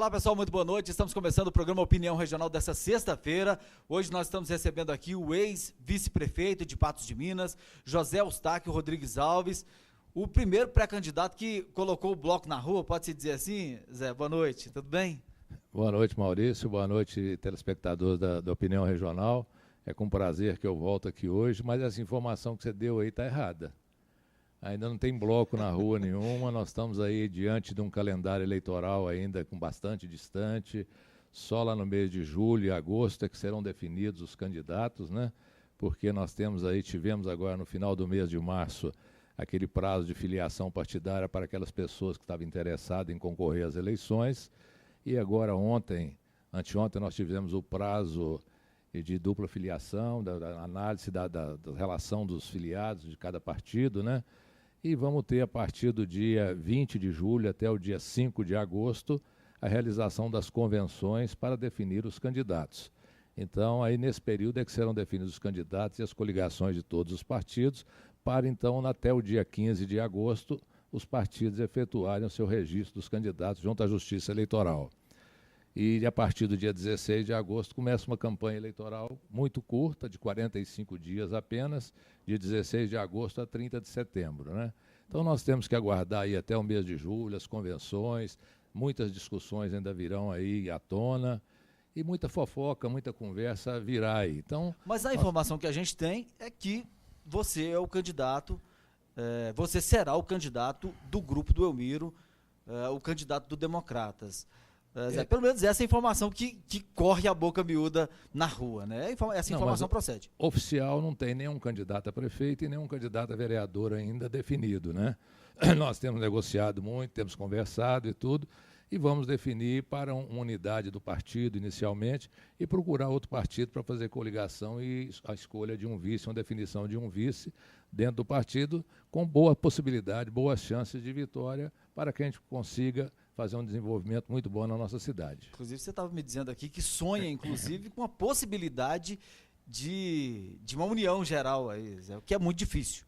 Olá pessoal, muito boa noite. Estamos começando o programa Opinião Regional dessa sexta-feira. Hoje nós estamos recebendo aqui o ex-vice-prefeito de Patos de Minas, José Eustáquio Rodrigues Alves, o primeiro pré-candidato que colocou o bloco na rua, pode-se dizer assim? Zé, boa noite, tudo bem? Boa noite, Maurício. Boa noite, telespectadores da Opinião Regional. É com prazer que eu volto aqui hoje, mas essa informação que você deu aí está errada. Ainda não tem bloco na rua nenhuma, nós estamos aí diante de um calendário eleitoral ainda com bastante distante, só lá no mês de julho e agosto é que serão definidos os candidatos, né? Porque nós tivemos agora no final do mês de março aquele prazo de filiação partidária para aquelas pessoas que estavam interessadas em concorrer às eleições, e agora anteontem nós tivemos o prazo de dupla filiação, da análise da relação dos filiados de cada partido, né? E vamos ter, a partir do dia 20 de julho até o dia 5 de agosto, a realização das convenções para definir os candidatos. Então, aí nesse período é que serão definidos os candidatos e as coligações de todos os partidos, para então, até o dia 15 de agosto, os partidos efetuarem o seu registro dos candidatos junto à Justiça Eleitoral. E a partir do dia 16 de agosto começa uma campanha eleitoral muito curta, de 45 dias apenas, de 16 de agosto a 30 de setembro, né? Então nós temos que aguardar aí até o mês de julho, as convenções, muitas discussões ainda virão aí à tona, e muita fofoca, muita conversa virá aí. Então, mas a informação que a gente tem é que você é o candidato, você será o candidato do grupo do Elmiro, o candidato do Democratas. Zé, pelo menos essa é a informação que corre a boca miúda na rua, né? Essa informação procede. Oficial não tem nenhum candidato a prefeito e nenhum candidato a vereador ainda definido, né? Nós temos negociado muito, temos conversado e tudo, e vamos definir para uma unidade do partido inicialmente e procurar outro partido para fazer coligação e a escolha de um vice, uma definição de um vice dentro do partido, com boa possibilidade, boas chances de vitória para que a gente consiga fazer um desenvolvimento muito bom na nossa cidade. Inclusive, você estava me dizendo aqui que sonha, inclusive, com a possibilidade de uma união geral aí, Zé, o que é muito difícil.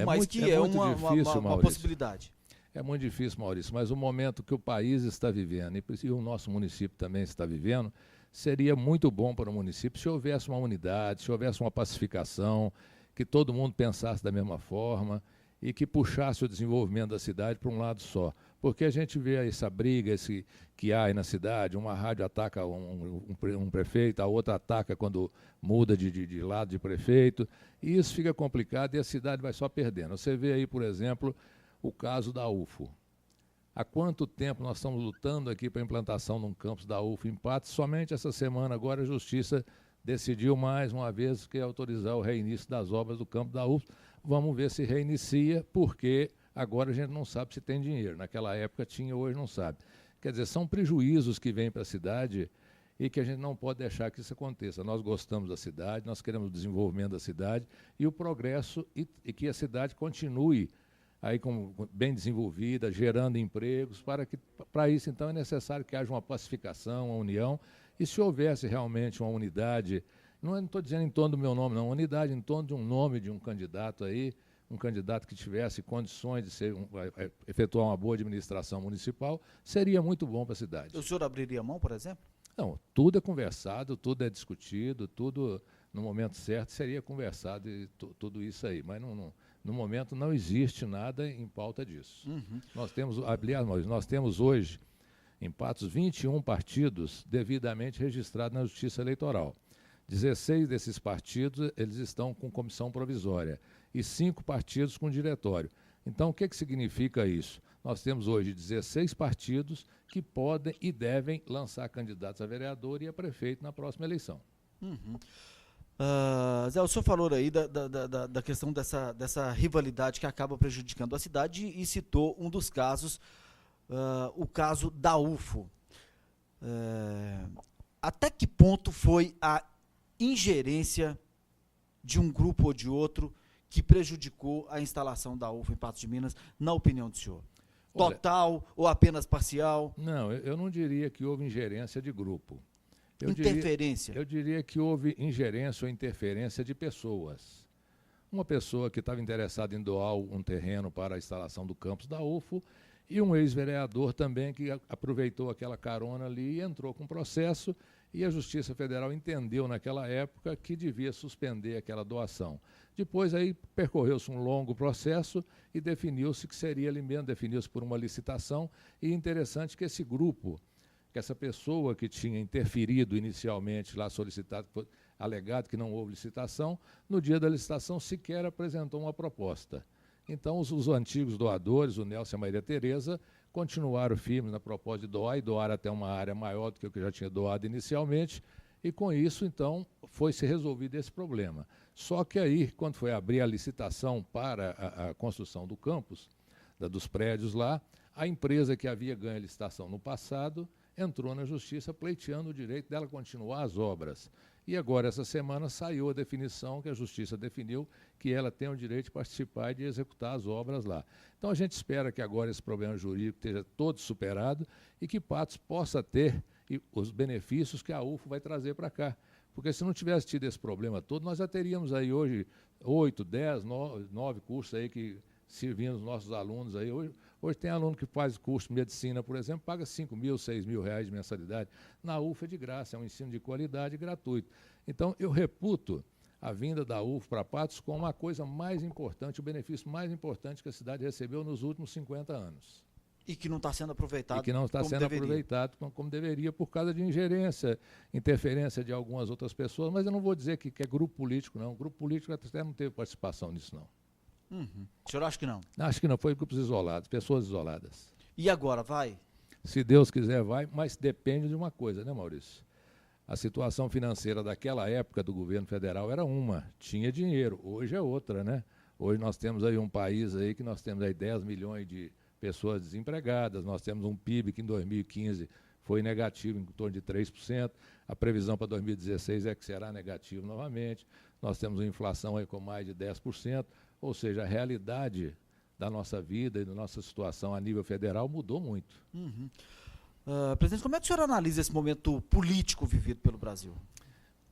Mas que é uma possibilidade. É muito difícil, Maurício, mas o momento que o país está vivendo e o nosso município também está vivendo, seria muito bom para o município se houvesse uma unidade, se houvesse uma pacificação, que todo mundo pensasse da mesma forma e que puxasse o desenvolvimento da cidade para um lado só. Porque a gente vê essa briga que há aí na cidade, uma rádio ataca um prefeito, a outra ataca quando muda de lado de prefeito, e isso fica complicado e a cidade vai só perdendo. Você vê aí, por exemplo, o caso da UFO. Há quanto tempo nós estamos lutando aqui para a implantação de um campus da UFO em Patos? Somente essa semana agora a Justiça decidiu mais uma vez que autorizar o reinício das obras do campo da UFO. Vamos ver se reinicia, porque agora a gente não sabe se tem dinheiro. Naquela época tinha, hoje não sabe. Quer dizer, são prejuízos que vêm para a cidade e que a gente não pode deixar que isso aconteça. Nós gostamos da cidade, nós queremos o desenvolvimento da cidade e o progresso e que a cidade continue aí bem desenvolvida, gerando empregos. Para isso, então, é necessário que haja uma pacificação, uma união. E se houvesse realmente uma unidade, não estou dizendo em torno do meu nome, não, uma unidade em torno de um nome de um candidato aí, um candidato que tivesse condições de efetuar uma boa administração municipal, seria muito bom para a cidade. O senhor abriria mão, por exemplo? Não, tudo é conversado, tudo é discutido, tudo no momento certo seria conversado e tudo isso aí, mas no momento não existe nada em pauta disso. Uhum. Nós temos hoje em Patos 21 partidos devidamente registrados na Justiça Eleitoral. 16 desses partidos eles estão com comissão provisória e 5 partidos com diretório. Então, o que significa isso? Nós temos hoje 16 partidos que podem e devem lançar candidatos a vereador e a prefeito na próxima eleição. Uhum. Zé, o senhor falou aí da questão dessa rivalidade que acaba prejudicando a cidade e citou um dos casos, o caso da UFO. Até que ponto foi a ingerência de um grupo ou de outro que prejudicou a instalação da UFO em Patos de Minas, na opinião do senhor? Total ou apenas parcial? Não, eu não diria que houve ingerência de grupo. Interferência? Eu diria que houve ingerência ou interferência de pessoas. Uma pessoa que estava interessada em doar um terreno para a instalação do campus da UFO e um ex-vereador também que aproveitou aquela carona ali e entrou com processo, e a Justiça Federal entendeu naquela época que devia suspender aquela doação. Depois aí percorreu-se um longo processo e definiu-se que seria alimento, definiu-se por uma licitação, e interessante que esse grupo, que essa pessoa que tinha interferido inicialmente lá solicitado, alegado que não houve licitação, no dia da licitação sequer apresentou uma proposta. Então, os antigos doadores, o Nelson e a Maria Tereza, continuaram firmes na proposta de doar, e doaram até uma área maior do que o que já tinha doado inicialmente, e com isso, então, foi-se resolvido esse problema. Só que aí, quando foi abrir a licitação para a construção do campus, dos prédios lá, a empresa que havia ganho a licitação no passado entrou na justiça pleiteando o direito dela continuar as obras. E agora, essa semana, saiu a definição que a Justiça definiu que ela tem o direito de participar e de executar as obras lá. Então, a gente espera que agora esse problema jurídico esteja todo superado e que Patos possa ter os benefícios que a UFO vai trazer para cá. Porque se não tivesse tido esse problema todo, nós já teríamos aí hoje 8, 10, 9 cursos aí que servindo os nossos alunos aí. Hoje tem aluno que faz curso de medicina, por exemplo, paga R$5.000, R$6.000 de mensalidade. Na UFO é de graça, é um ensino de qualidade gratuito. Então, eu reputo a vinda da UFO para Patos como a coisa mais importante, o benefício mais importante que a cidade recebeu nos últimos 50 anos. E que não está sendo aproveitado como deveria. E que não está sendo aproveitado como deveria por causa de ingerência, interferência de algumas outras pessoas, mas eu não vou dizer que é grupo político, não. O grupo político até não teve participação nisso, não. Uhum. O senhor acha que não? Acho que não, foi grupos isolados, pessoas isoladas. E agora, vai? Se Deus quiser, vai, mas depende de uma coisa, né, Maurício? A situação financeira daquela época do governo federal era uma, tinha dinheiro, hoje é outra, né? Hoje nós temos aí um país aí que nós temos aí 10 milhões de pessoas desempregadas, nós temos um PIB que em 2015 foi negativo em torno de 3%, a previsão para 2016 é que será negativo novamente, nós temos uma inflação aí com mais de 10%, ou seja, a realidade da nossa vida e da nossa situação a nível federal mudou muito. Uhum. Presidente, como é que o senhor analisa esse momento político vivido pelo Brasil?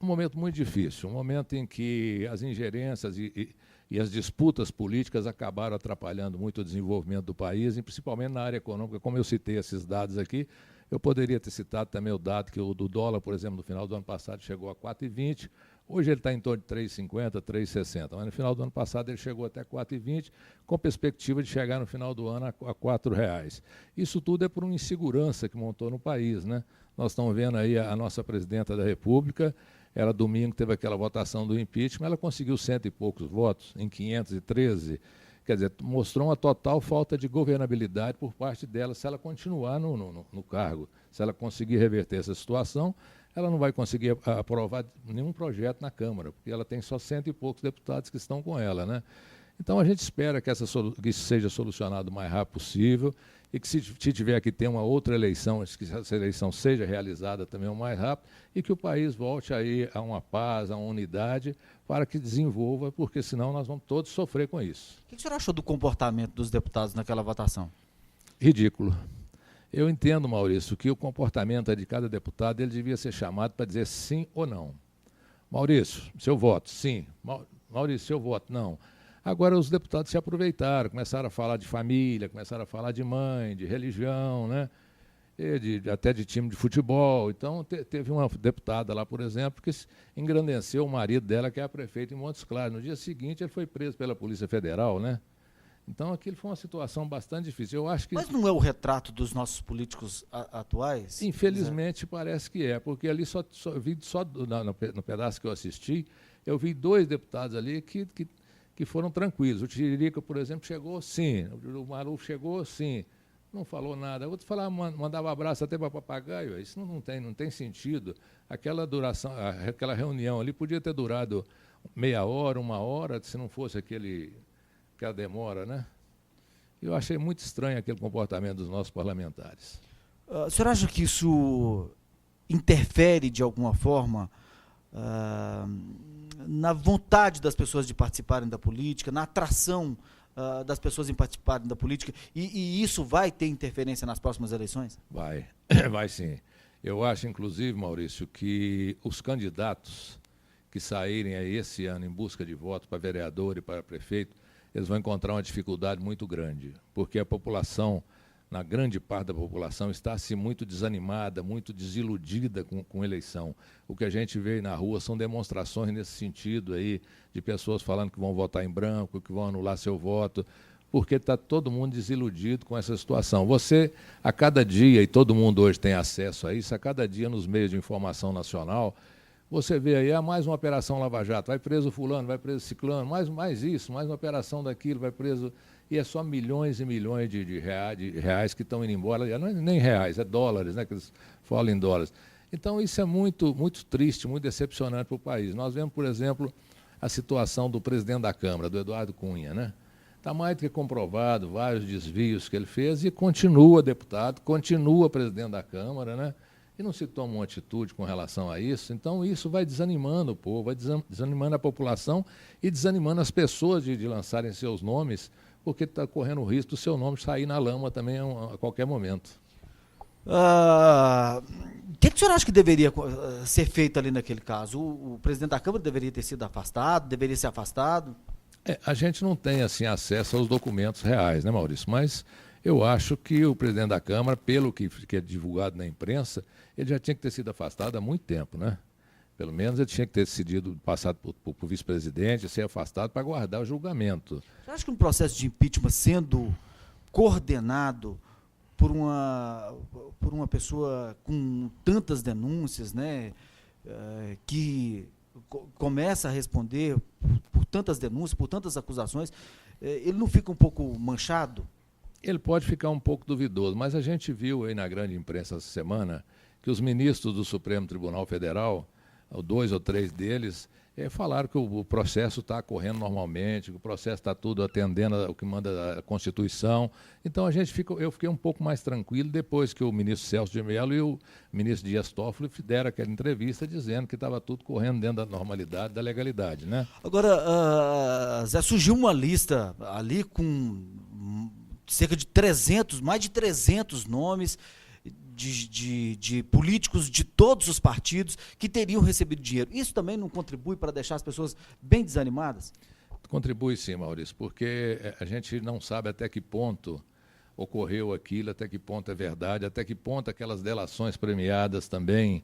Um momento muito difícil, um momento em que as ingerências e as disputas políticas acabaram atrapalhando muito o desenvolvimento do país, e principalmente na área econômica. Como eu citei esses dados aqui, eu poderia ter citado também o dado que o do dólar, por exemplo, no final do ano passado chegou a 4,20, hoje ele está em torno de 3,50, 3,60, mas no final do ano passado ele chegou até 4,20, com perspectiva de chegar no final do ano a R$4. Isso tudo é por uma insegurança que montou no país, né? Nós estamos vendo aí a nossa presidenta da República, ela domingo teve aquela votação do impeachment, ela conseguiu 100 e poucos votos, em 513, quer dizer, mostrou uma total falta de governabilidade por parte dela se ela continuar no cargo. Se ela conseguir reverter essa situação, ela não vai conseguir aprovar nenhum projeto na Câmara, porque ela tem só 100 e poucos deputados que estão com ela, né? Então, a gente espera que isso seja solucionado o mais rápido possível e que, se tiver que ter uma outra eleição, que essa eleição seja realizada também o mais rápido e que o país volte aí a uma paz, a uma unidade, para que desenvolva, porque senão nós vamos todos sofrer com isso. O que o senhor achou do comportamento dos deputados naquela votação? Ridículo. Eu entendo, Maurício, que o comportamento de cada deputado ele devia ser chamado para dizer sim ou não. Maurício, seu voto, sim. Maurício, seu voto, não. Agora os deputados se aproveitaram, começaram a falar de família, começaram a falar de mãe, de religião, né? Até de time de futebol. Então, teve uma deputada lá, por exemplo, que engrandeceu o marido dela, que é a prefeita em Montes Claros. No dia seguinte, ele foi preso pela Polícia Federal, né? Então, aquilo foi uma situação bastante difícil. Eu acho que... Mas não é o retrato dos nossos políticos atuais? Infelizmente, parece que é, porque ali no pedaço que eu assisti, eu vi 2 deputados ali que foram tranquilos. O Tiririca, por exemplo, chegou sim. O Maluf chegou sim. Não falou nada. O outro mandava abraço até para papagaio. Isso não tem sentido. Aquela aquela reunião ali podia ter durado meia hora, 1 hora, se não fosse aquela demora, né? Eu achei muito estranho aquele comportamento dos nossos parlamentares. O senhor acha que isso interfere de alguma forma na vontade das pessoas de participarem da política, na atração das pessoas em participarem da política, e isso vai ter interferência nas próximas eleições? Vai sim. Eu acho, inclusive, Maurício, que os candidatos que saírem aí esse ano em busca de voto para vereador e para prefeito, eles vão encontrar uma dificuldade muito grande, porque a população na grande parte da população, está assim, muito desanimada, muito desiludida com eleição. O que a gente vê aí na rua são demonstrações nesse sentido aí, de pessoas falando que vão votar em branco, que vão anular seu voto, porque está todo mundo desiludido com essa situação. Você, a cada dia, e todo mundo hoje tem acesso a isso, a cada dia nos meios de informação nacional, você vê aí, mais uma operação Lava Jato, vai preso fulano, vai preso ciclano, mais isso, mais uma operação daquilo, vai preso... E é só milhões e milhões de reais que estão indo embora. Não é nem reais, é dólares, né, que eles falam em dólares. Então, isso é muito, muito triste, muito decepcionante para o país. Nós vemos, por exemplo, a situação do presidente da Câmara, do Eduardo Cunha, né? Está mais do que comprovado vários desvios que ele fez e continua deputado, continua presidente da Câmara, né? E não se toma uma atitude com relação a isso. Então, isso vai desanimando o povo, vai desanimando a população e desanimando as pessoas de lançarem seus nomes, porque está correndo o risco do seu nome sair na lama também a qualquer momento. O que o senhor acha que deveria ser feito ali naquele caso? O presidente da Câmara deveria ter sido afastado, deveria ser afastado? A gente não tem assim, acesso aos documentos reais, né, Maurício? Mas eu acho que o presidente da Câmara, pelo que é divulgado na imprensa, ele já tinha que ter sido afastado há muito tempo, né? Pelo menos ele tinha que ter decidido passado por vice-presidente, ser afastado para aguardar o julgamento. Você acha que um processo de impeachment sendo coordenado por uma pessoa com tantas denúncias, né, que começa a responder por tantas denúncias, por tantas acusações, ele não fica um pouco manchado? Ele pode ficar um pouco duvidoso, mas a gente viu aí na grande imprensa essa semana que os ministros do Supremo Tribunal Federal, 2 ou 3 deles, falaram que o processo está correndo normalmente, que o processo está tudo atendendo ao que manda a Constituição. Então eu fiquei um pouco mais tranquilo depois que o ministro Celso de Mello e o ministro Dias Toffoli deram aquela entrevista dizendo que estava tudo correndo dentro da normalidade, da legalidade, né? Agora, Zé, surgiu uma lista ali com cerca de 300, mais de 300 nomes de políticos de todos os partidos que teriam recebido dinheiro. Isso também não contribui para deixar as pessoas bem desanimadas? Contribui sim, Maurício, porque a gente não sabe até que ponto ocorreu aquilo, até que ponto é verdade, até que ponto aquelas delações premiadas também,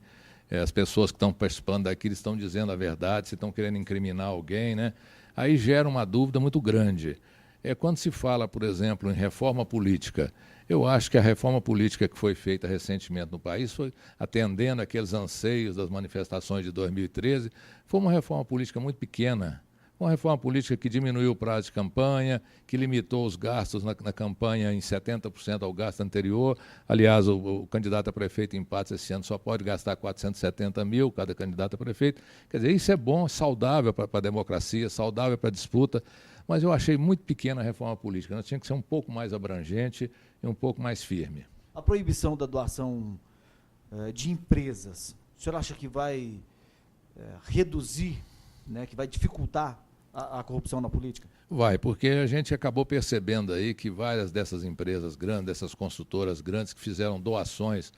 as pessoas que estão participando daquilo estão dizendo a verdade, se estão querendo incriminar alguém, né? Aí gera uma dúvida muito grande. Quando se fala, por exemplo, em reforma política, eu acho que a reforma política que foi feita recentemente no país foi atendendo aqueles anseios das manifestações de 2013, foi uma reforma política muito pequena, uma reforma política que diminuiu o prazo de campanha, que limitou os gastos na campanha em 70% ao gasto anterior. Aliás, o candidato a prefeito em Patos esse ano só pode gastar 470 mil, cada candidato a prefeito. Quer dizer, isso é bom, saudável para a democracia, saudável para a disputa, mas eu achei muito pequena a reforma política. Nós tínhamos que ser um pouco mais abrangente e um pouco mais firme. A proibição da doação de empresas, o senhor acha que vai reduzir, né, que vai dificultar a corrupção na política? Vai, porque a gente acabou percebendo aí que várias dessas empresas grandes, dessas construtoras grandes que fizeram doações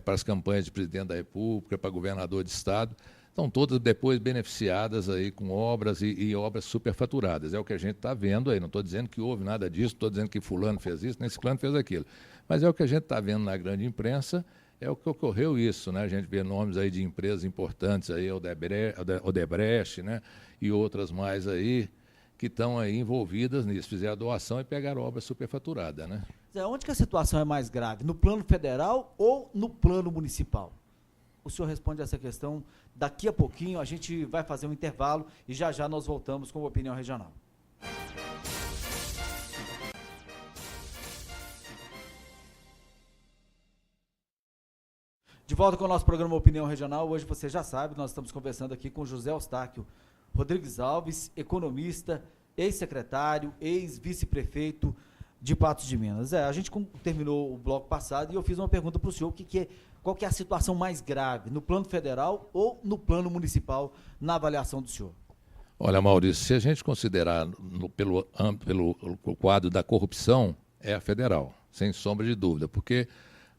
para as campanhas de presidente da República, para governador de estado, estão todas depois beneficiadas aí com obras e obras superfaturadas. É o que a gente está vendo aí. Não estou dizendo que houve nada disso, não estou dizendo que fulano fez isso, nem ciclano fez aquilo. Mas é o que a gente está vendo na grande imprensa, é o que ocorreu isso, né? A gente vê nomes aí de empresas importantes aí, Odebrecht, né? E outras mais aí, que estão aí envolvidas nisso, fizeram a doação e pegaram obra superfaturada, né? Zé, onde que a situação é mais grave? No plano federal ou no plano municipal? O senhor responde essa questão daqui a pouquinho. A gente vai fazer um intervalo e já já nós voltamos com a Opinião Regional. De volta com o nosso programa Opinião Regional. Hoje você já sabe, nós estamos conversando aqui com José Eustáquio Rodrigues Alves, economista, ex-secretário, ex-vice-prefeito de Patos de Minas. A gente terminou o bloco passado e eu fiz uma pergunta para o senhor, qual que é a situação mais grave, no plano federal ou no plano municipal, na avaliação do senhor? Olha, Maurício, se a gente considerar pelo quadro da corrupção, é a federal, sem sombra de dúvida, porque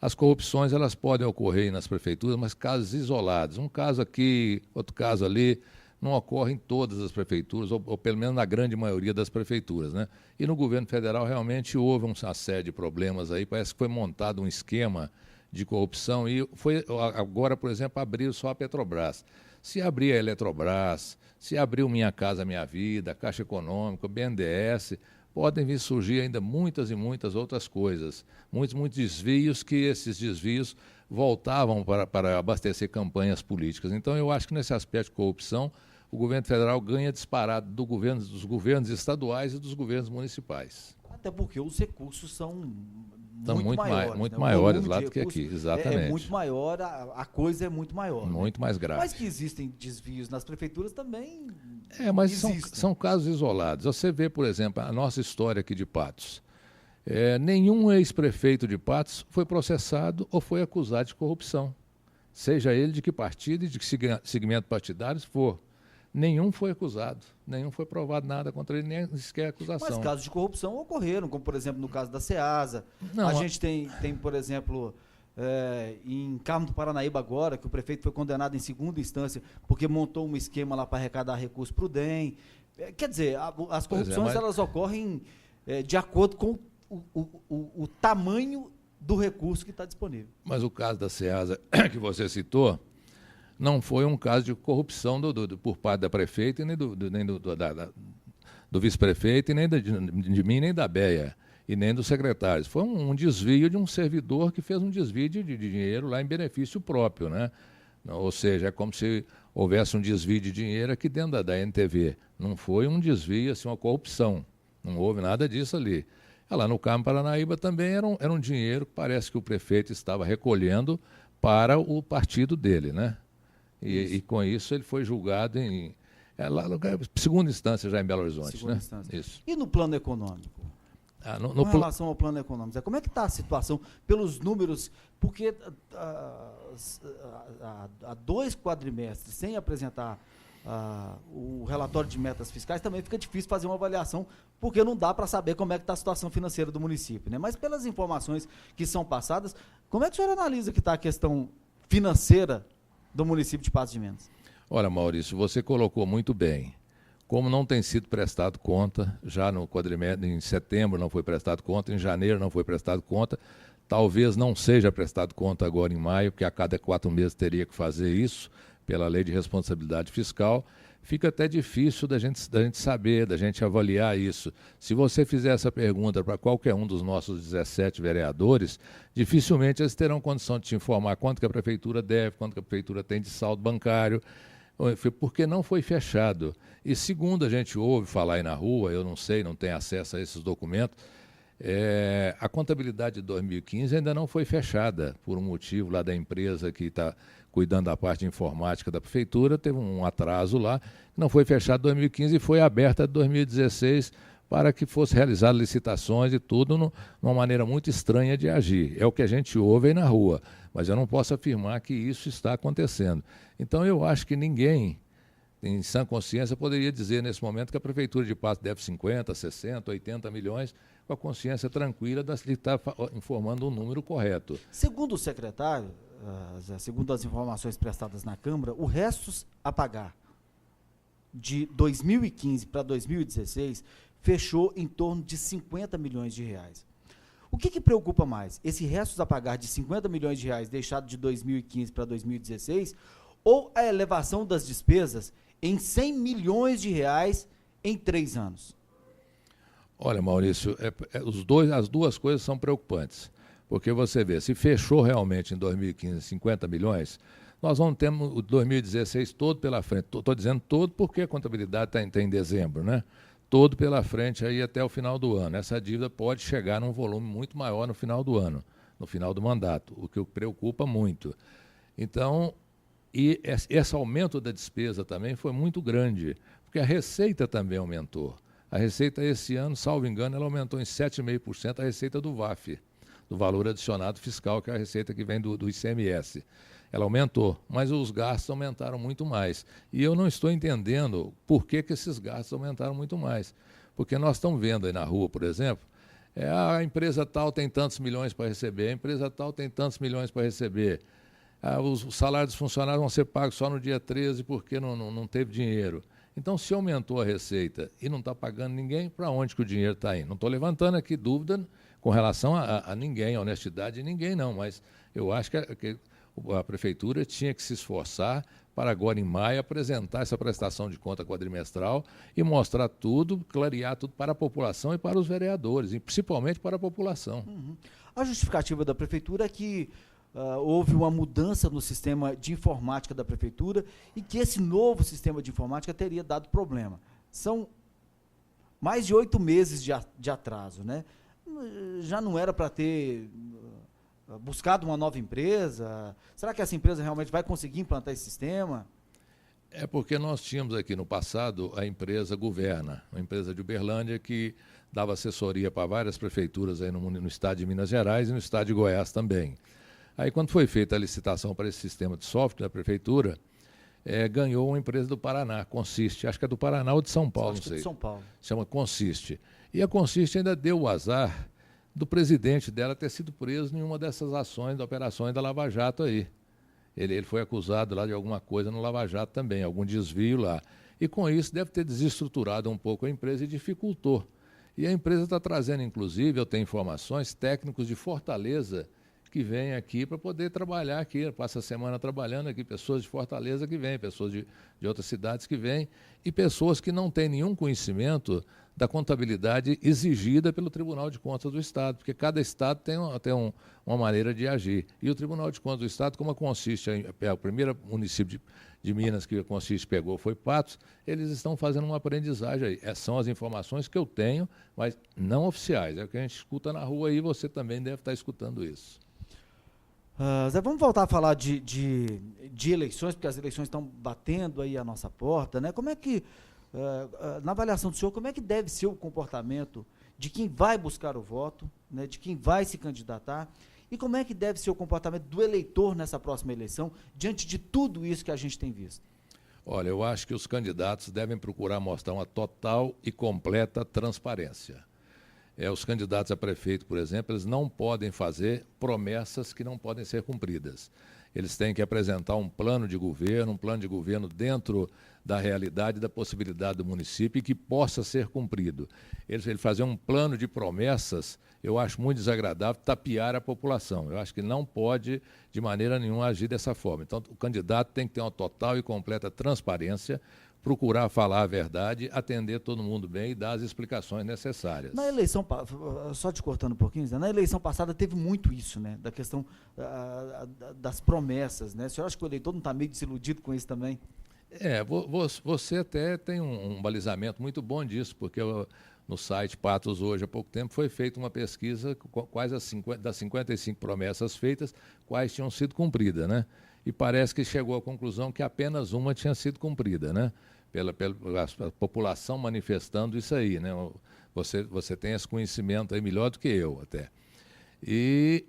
as corrupções elas podem ocorrer nas prefeituras, mas casos isolados, um caso aqui, outro caso ali, não ocorre em todas as prefeituras, ou pelo menos na grande maioria das prefeituras, né? E no governo federal realmente houve uma série de problemas aí, parece que foi montado um esquema de corrupção e foi agora, por exemplo, abriu só a Petrobras. Se abrir a Eletrobras, se abrir o Minha Casa Minha Vida, a Caixa Econômica, o BNDES, podem vir surgir ainda muitas e muitas outras coisas, muitos desvios, que esses desvios voltavam para abastecer campanhas políticas. Então, eu acho que nesse aspecto de corrupção, o governo federal ganha disparado dos governos estaduais e dos governos municipais. Até porque os recursos são muito maiores. Muito né? maiores lá do que aqui, exatamente. É muito maior, a coisa é muito maior. Muito mais grave. Mas que existem desvios nas prefeituras também mas são casos isolados. Você vê, por exemplo, a nossa história aqui de Patos. Nenhum ex-prefeito de Patos foi processado ou foi acusado de corrupção. Seja ele de que partido e de que segmento partidário for. Nenhum foi acusado, nenhum foi provado nada contra ele, nem sequer acusação. Mas casos de corrupção ocorreram, como por exemplo no caso da Ceasa. A gente tem, por exemplo, em Carmo do Paranaíba agora, que o prefeito foi condenado em segunda instância porque montou um esquema lá para arrecadar recursos para o DEM. Quer dizer, as corrupções elas ocorrem de acordo com o tamanho do recurso que está disponível. Mas o caso da Ceasa que você citou não foi um caso de corrupção por parte da prefeita, nem do vice-prefeito, e nem de mim, nem da BEA, e nem dos secretários. Foi um desvio de um servidor que fez um desvio de dinheiro lá em benefício próprio, né? Ou seja, é como se houvesse um desvio de dinheiro aqui dentro da NTV. Não foi um desvio, assim, uma corrupção. Não houve nada disso ali. Lá no Carmo Paranaíba também era um dinheiro que parece que o prefeito estava recolhendo para o partido dele, né? E com isso ele foi julgado em segunda instância já em Belo Horizonte. Segunda né? instância. Isso. E no plano econômico? Com relação ao plano econômico, como é que está a situação pelos números? Porque há 2 quadrimestres sem apresentar o relatório de metas fiscais, também fica difícil fazer uma avaliação, porque não dá para saber como é que está a situação financeira do município, né? Mas pelas informações que são passadas, como é que o senhor analisa que está a questão financeira do município de Patos de Minas? Olha, Maurício, você colocou muito bem. Como não tem sido prestado conta, já no quadrimestre, em setembro não foi prestado conta, em janeiro não foi prestado conta, talvez não seja prestado conta agora em maio, porque a cada 4 meses teria que fazer isso, pela lei de responsabilidade fiscal, fica até difícil da gente saber, da gente avaliar isso. Se você fizer essa pergunta para qualquer um dos nossos 17 vereadores, dificilmente eles terão condição de te informar quanto que a prefeitura deve, quanto que a prefeitura tem de saldo bancário, porque não foi fechado. E segundo a gente ouve falar aí na rua, eu não sei, não tenho acesso a esses documentos, a contabilidade de 2015 ainda não foi fechada, por um motivo lá da empresa que está cuidando da parte de informática da prefeitura, teve um atraso lá, não foi fechado em 2015 e foi aberta em 2016 para que fosse realizadas licitações e tudo numa maneira muito estranha de agir. É o que a gente ouve aí na rua, mas eu não posso afirmar que isso está acontecendo. Então eu acho que ninguém, em sã consciência, poderia dizer nesse momento que a Prefeitura de Patos deve 50, 60, 80 milhões, com a consciência tranquila de estar informando um número correto. Segundo o secretário, segundo as informações prestadas na Câmara, o restos a pagar de 2015 para 2016 fechou em torno de 50 milhões de reais. O que preocupa mais? Esse restos a pagar de 50 milhões de reais deixado de 2015 para 2016 ou a elevação das despesas em 100 milhões de reais em 3 anos? Olha, Maurício, as duas coisas são preocupantes. Porque você vê, se fechou realmente em 2015 50 milhões, nós vamos ter o 2016 todo pela frente. Estou dizendo todo porque a contabilidade está em dezembro, né? Todo pela frente aí até o final do ano. Essa dívida pode chegar num volume muito maior no final do ano, no final do mandato, o que preocupa muito. Então, e esse aumento da despesa também foi muito grande, porque a receita também aumentou. A receita esse ano, salvo engano, ela aumentou em 7,5% a receita do VAF, do valor adicionado fiscal, que é a receita que vem do ICMS. Ela aumentou, mas os gastos aumentaram muito mais. E eu não estou entendendo por que esses gastos aumentaram muito mais. Porque nós estamos vendo aí na rua, por exemplo, a empresa tal tem tantos milhões para receber, a empresa tal tem tantos milhões para receber. os salários dos funcionários vão ser pagos só no dia 13 porque não teve dinheiro. Então, se aumentou a receita e não está pagando ninguém, para onde que o dinheiro está indo? Não estou levantando aqui dúvida com relação a ninguém, a honestidade de ninguém, não, mas eu acho que a Prefeitura tinha que se esforçar para agora em maio apresentar essa prestação de conta quadrimestral e mostrar tudo, clarear tudo para a população e para os vereadores, e principalmente para a população. Uhum. A justificativa da Prefeitura é que houve uma mudança no sistema de informática da Prefeitura e que esse novo sistema de informática teria dado problema. São mais de 8 meses de atraso, né? Já não era para ter buscado uma nova empresa? Será que essa empresa realmente vai conseguir implantar esse sistema? É porque nós tínhamos aqui no passado a empresa Governa, uma empresa de Uberlândia que dava assessoria para várias prefeituras aí no estado de Minas Gerais e no estado de Goiás também. Aí, quando foi feita a licitação para esse sistema de software da Prefeitura, ganhou uma empresa do Paraná, Consiste, acho que é do Paraná ou de São Paulo, não sei. De São Paulo. Chama Consiste. E a Consiste ainda deu o azar do presidente dela ter sido preso em uma dessas ações, de operações da Lava Jato aí. Ele foi acusado lá de alguma coisa no Lava Jato também, algum desvio lá. E com isso deve ter desestruturado um pouco a empresa e dificultou. E a empresa está trazendo, inclusive, eu tenho informações, técnicos de Fortaleza que vêm aqui para poder trabalhar aqui, passa a semana trabalhando aqui, pessoas de Fortaleza que vêm, pessoas de outras cidades que vêm, e pessoas que não têm nenhum conhecimento da contabilidade exigida pelo Tribunal de Contas do Estado, porque cada estado tem uma maneira de agir. E o Tribunal de Contas do Estado, como a Consiste, o primeiro município de Minas que a Consiste pegou foi Patos, eles estão fazendo uma aprendizagem aí. Essas são as informações que eu tenho, mas não oficiais. É o que a gente escuta na rua aí, você também deve estar escutando isso. Zé, vamos voltar a falar de eleições, porque as eleições estão batendo aí a nossa porta, né? Como é que, na avaliação do senhor, como é que deve ser o comportamento de quem vai buscar o voto, né, de quem vai se candidatar, e como é que deve ser o comportamento do eleitor nessa próxima eleição, diante de tudo isso que a gente tem visto? Olha, eu acho que os candidatos devem procurar mostrar uma total e completa transparência. Os candidatos a prefeito, por exemplo, eles não podem fazer promessas que não podem ser cumpridas. Eles têm que apresentar um plano de governo dentro da realidade, da possibilidade do município e que possa ser cumprido. Ele fazer um plano de promessas, eu acho muito desagradável, tapear a população. Eu acho que não pode, de maneira nenhuma, agir dessa forma. Então, o candidato tem que ter uma total e completa transparência, procurar falar a verdade, atender todo mundo bem e dar as explicações necessárias. Na eleição, só te cortando um pouquinho, na eleição passada teve muito isso, né? Da questão das promessas, né? O senhor acha que o eleitor não está meio desiludido com isso também? Você até tem um balizamento muito bom disso, porque no site Patos hoje, há pouco tempo, foi feita uma pesquisa quais das 55 promessas feitas, quais tinham sido cumpridas, né? E parece que chegou à conclusão que apenas uma tinha sido cumprida, né? Pela população manifestando isso aí, né? Você tem esse conhecimento aí melhor do que eu até. E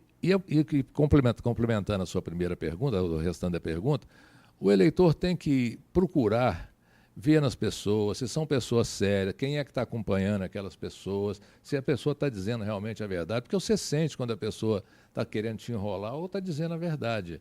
complementando a sua primeira pergunta, o restante da pergunta, o eleitor tem que procurar ver nas pessoas, se são pessoas sérias, quem é que está acompanhando aquelas pessoas, se a pessoa está dizendo realmente a verdade, porque você sente quando a pessoa está querendo te enrolar ou está dizendo a verdade.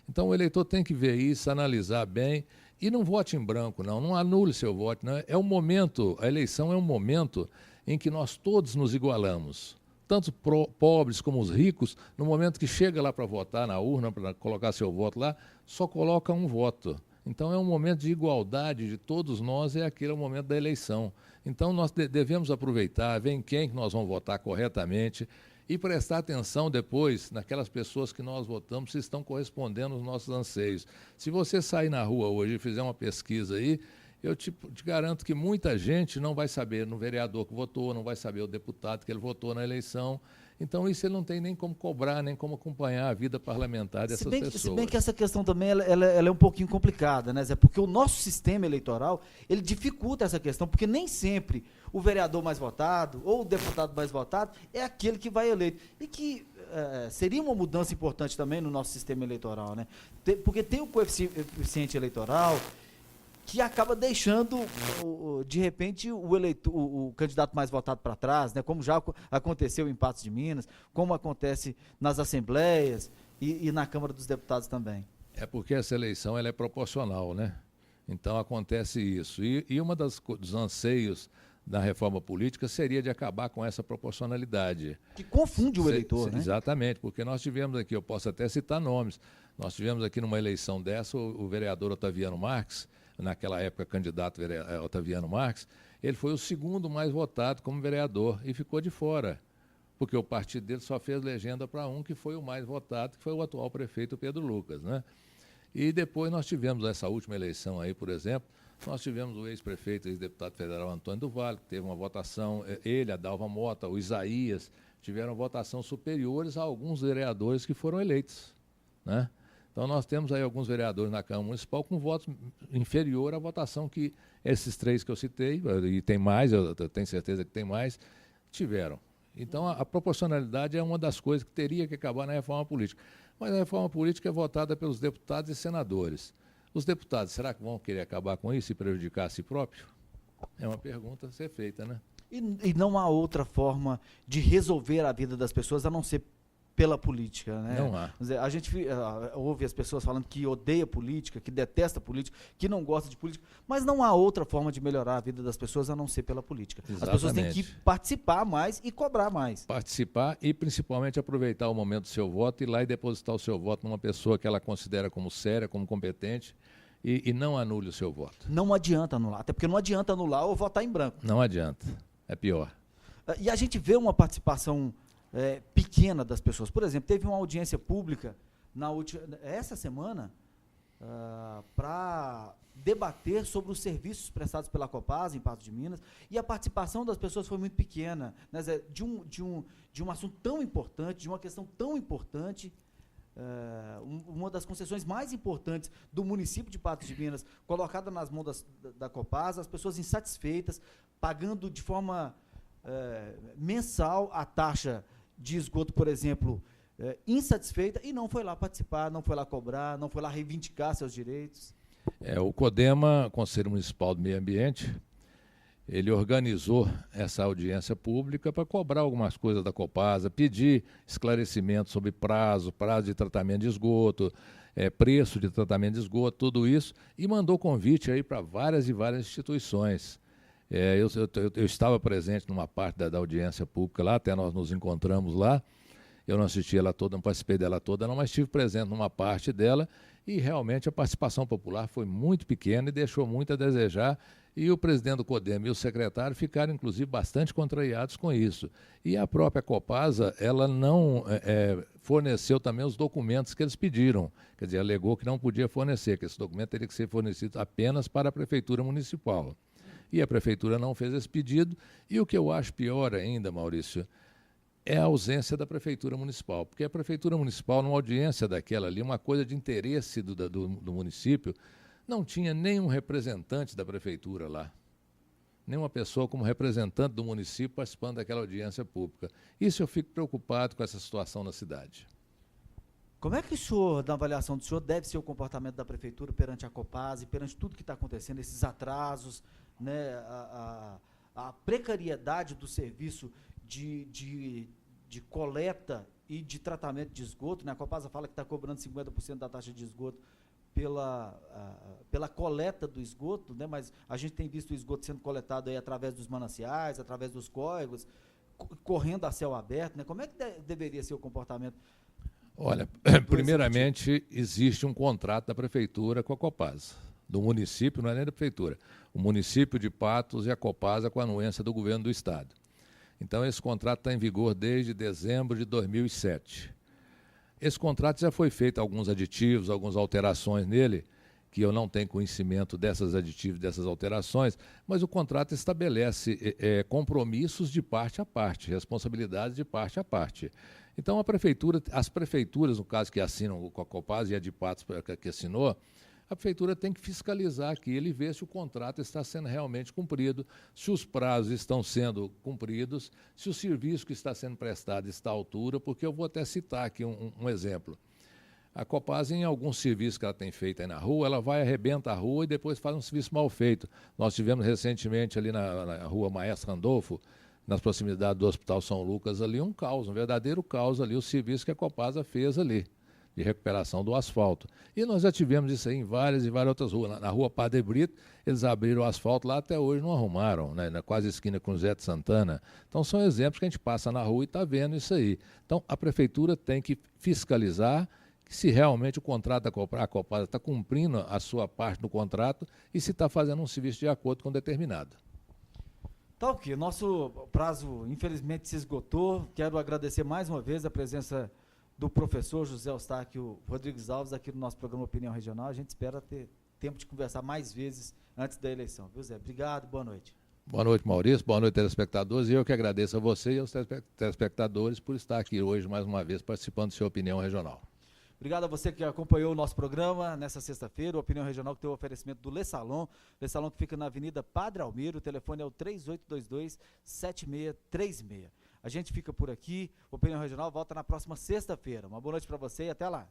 Então o eleitor tem que ver isso, analisar bem e não vote em branco, não anule seu voto. Não. É um momento, a eleição é um momento em que nós todos nos igualamos, tanto pobres como os ricos, no momento que chega lá para votar na urna, para colocar seu voto lá, só coloca um voto. Então é um momento de igualdade de todos nós, aquele é o momento da eleição. Então nós devemos aproveitar, ver em quem que nós vamos votar corretamente, e prestar atenção depois naquelas pessoas que nós votamos, se estão correspondendo aos nossos anseios. Se você sair na rua hoje e fizer uma pesquisa aí, eu te garanto que muita gente não vai saber no vereador que votou, não vai saber o deputado que ele votou na eleição. Então, isso ele não tem nem como cobrar, nem como acompanhar a vida parlamentar dessas pessoas. Se bem que essa questão também ela é um pouquinho complicada, né, Zé? Porque o nosso sistema eleitoral, ele dificulta essa questão, porque nem sempre o vereador mais votado ou o deputado mais votado é aquele que vai eleito. E que seria uma mudança importante também no nosso sistema eleitoral, né? Porque tem o coeficiente eleitoral que acaba deixando, de repente, o candidato mais votado para trás, né? Como já aconteceu em Patos de Minas, como acontece nas assembleias e na Câmara dos Deputados também. É porque essa eleição ela é proporcional, né? Então acontece isso. E uma dos anseios da reforma política seria de acabar com essa proporcionalidade. Que confunde o eleitor, né? Exatamente, porque nós tivemos aqui, eu posso até citar nomes, nós tivemos aqui numa eleição dessa o vereador Otaviano Marques, naquela época candidato Otaviano Marques, ele foi o segundo mais votado como vereador e ficou de fora, porque o partido dele só fez legenda para um que foi o mais votado, que foi o atual prefeito Pedro Lucas, né? E depois nós tivemos essa última eleição aí, por exemplo, nós tivemos o ex-prefeito, ex-deputado federal Antônio do Vale, que teve uma votação, ele, a Dalva Mota, o Isaías, tiveram votação superiores a alguns vereadores que foram eleitos, né? Então nós temos aí alguns vereadores na Câmara Municipal com votos inferior à votação que esses três que eu citei, e tem mais, eu tenho certeza que tem mais, tiveram. Então a proporcionalidade é uma das coisas que teria que acabar na reforma política. Mas a reforma política é votada pelos deputados e senadores. Os deputados, será que vão querer acabar com isso e prejudicar a si próprio? É uma pergunta a ser feita, né? E não há outra forma de resolver a vida das pessoas a não ser pela política, né? Não há. Quer dizer, a gente ouve as pessoas falando que odeia política, que detesta política, que não gosta de política, mas não há outra forma de melhorar a vida das pessoas a não ser pela política. Exatamente. As pessoas têm que participar mais e cobrar mais. Participar e principalmente aproveitar o momento do seu voto, ir lá e depositar o seu voto numa pessoa que ela considera como séria, como competente, e não anule o seu voto. Não adianta anular, até porque não adianta anular ou votar em branco. Não adianta, é pior. E a gente vê uma participação pequena das pessoas. Por exemplo, teve uma audiência pública essa semana para debater sobre os serviços prestados pela Copasa em Patos de Minas, e a participação das pessoas foi muito pequena, né? De um assunto tão importante, de uma questão tão importante, uma das concessões mais importantes do município de Patos de Minas, colocada nas mãos da Copasa, as pessoas insatisfeitas, pagando de forma mensal a taxa de esgoto, por exemplo, insatisfeita, e não foi lá participar, não foi lá cobrar, não foi lá reivindicar seus direitos. O CODEMA, Conselho Municipal do Meio Ambiente, ele organizou essa audiência pública para cobrar algumas coisas da Copasa, pedir esclarecimento sobre prazo de tratamento de esgoto, preço de tratamento de esgoto, tudo isso, e mandou convite aí para várias e várias instituições. Eu estava presente numa parte da audiência pública lá, até nós nos encontramos lá. Eu não assisti ela toda, não participei dela toda, não, mas estive presente numa parte dela e realmente a participação popular foi muito pequena e deixou muito a desejar. E o presidente do CODEMA e o secretário ficaram, inclusive, bastante contrariados com isso. E a própria Copasa, ela não forneceu também os documentos que eles pediram. Quer dizer, alegou que não podia fornecer, que esse documento teria que ser fornecido apenas para a Prefeitura Municipal. E a Prefeitura não fez esse pedido. E o que eu acho pior ainda, Maurício, é a ausência da Prefeitura Municipal. Porque a Prefeitura Municipal, numa audiência daquela ali, uma coisa de interesse do município, não tinha nenhum representante da Prefeitura lá. Nenhuma pessoa como representante do município participando daquela audiência pública. Isso eu fico preocupado com essa situação na cidade. Como é que o senhor, na avaliação do senhor, deve ser o comportamento da Prefeitura perante a Copasa e perante tudo que está acontecendo, esses atrasos, né, a precariedade do serviço de coleta e de tratamento de esgoto, né? A Copasa fala que está cobrando 50% da taxa de esgoto pela coleta do esgoto, né? Mas a gente tem visto o esgoto sendo coletado aí através dos mananciais, através dos córregos, correndo a céu aberto, né? Como é que deveria ser o comportamento? Olha, primeiramente, existe um contrato da Prefeitura com a Copasa. Do município, não é nem da Prefeitura. O município de Patos e a Copasa com a anuência do governo do Estado. Então, esse contrato está em vigor desde dezembro de 2007. Esse contrato já foi feito alguns aditivos, algumas alterações nele, que eu não tenho conhecimento dessas aditivos, dessas alterações, mas o contrato estabelece compromissos de parte a parte, responsabilidades de parte a parte. Então, as prefeituras, no caso que assinam com a Copasa e a de Patos que assinou, a Prefeitura tem que fiscalizar aquilo e ver se o contrato está sendo realmente cumprido, se os prazos estão sendo cumpridos, se o serviço que está sendo prestado está à altura, porque eu vou até citar aqui um exemplo. A Copasa, em alguns serviços que ela tem feito aí na rua, ela vai, arrebenta a rua e depois faz um serviço mal feito. Nós tivemos recentemente ali na rua Maestro Randolfo, nas proximidades do Hospital São Lucas, ali um caos, um verdadeiro caos ali, o serviço que a Copasa fez ali. de recuperação do asfalto. E nós já tivemos isso aí em várias e várias outras ruas. Na rua Padre Brito, eles abriram o asfalto lá, até hoje não arrumaram, né? Na quase esquina com Zé de Santana. Então são exemplos que a gente passa na rua e está vendo isso aí. Então a prefeitura tem que fiscalizar se realmente o contrato da Copasa está cumprindo a sua parte do contrato e se está fazendo um serviço de acordo com determinado. Tá ok, nosso prazo infelizmente se esgotou. Quero agradecer mais uma vez a presença do professor José Eustáquio Rodrigues Alves aqui no nosso programa Opinião Regional. A gente espera ter tempo de conversar mais vezes antes da eleição. Viu, Zé? Obrigado, boa noite. Boa noite, Maurício. Boa noite, telespectadores. E eu que agradeço a você e aos telespectadores por estar aqui hoje mais uma vez participando do seu Opinião Regional. Obrigado a você que acompanhou o nosso programa nessa sexta-feira, o Opinião Regional, que tem o oferecimento do Le Salon que fica na Avenida Padre Almiro, o telefone é o 3822-7636. A gente fica por aqui, o Opinião Regional volta na próxima sexta-feira. Uma boa noite para você e até lá.